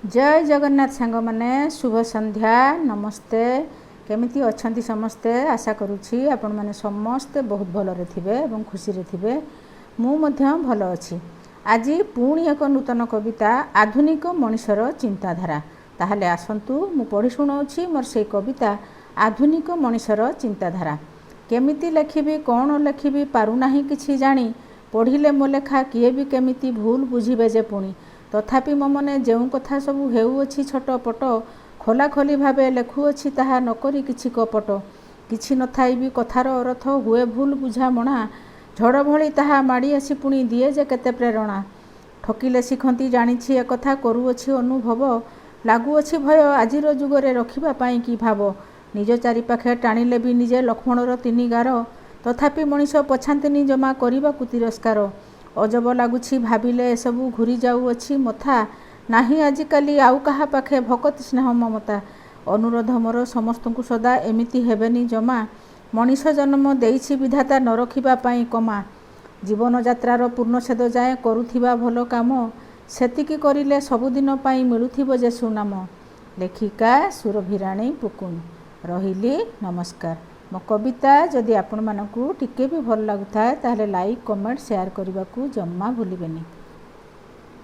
जय जगन्नाथ सांग माने शुभ संध्या नमस्ते केमिति अछंती समस्ते आशा करुछि आपण माने समस्ते बहुत भलरे थिबे एवं खुशी रे थिबे मु मध्य भल अछि। आज पुणी एक नूतन कविता आधुनिक मनुष्यर चिंताधारा ताहले आसंतु मु पढ़ी शुणाउछि मोर से कविता आधुनिक मनुष्यर चिंताधारा केमिति लेखिबी कौन लेखिबी पारु नाही किछि जानी पढ़िले मो लेखा किए भी केमिति भूल बुझिबे जे पुणी तथापि मो मने जो कथा सबू हेउछि छोट पट खोला खोली भावे लेखुअछि ताहा नकरी किछि कपट किछि नथाई भी कथार अर्थ हुए भूल बुझामणा झड़ भली ताहा माड़ी आसी पुणी दिए जे केते प्रेरणा ठकिले शिखंती जानिछि ए कथा करूअछि अनुभव लागुअछि भय आजिर जुगरे रखिबा पाई कि भाव निज चारि पाखे टाणिले भी निजे लक्ष्मणर तीन गार तथापि मनीष पछांतिनी जमा करबाकु तिरस्कार अजब लगुछि भाविले सबू घूरी जाऊँगी मथा नाही आजिकाली आउ कहा पाखे भकत स्नेह ममता अनुरोध मोर समस्त को सदा एमिति हेबेनी जमा मनीष जन्म देइछि विधाता न रखिबा पाई कमा जीवन यात्रार पूर्णछेद जाए करुथिबा भल काम सेतिकी करिले सबुदिन पाई मिलुथिबो जे सुनाम। लेखिका सुरभिराणी पुकुन रहिली नमस्कार। मो कविता जदि आपण मानकु टिके भी भल लागुथाए ताहले लाइक कमेंट शेयर करने को जम्मा भूलिबेनी।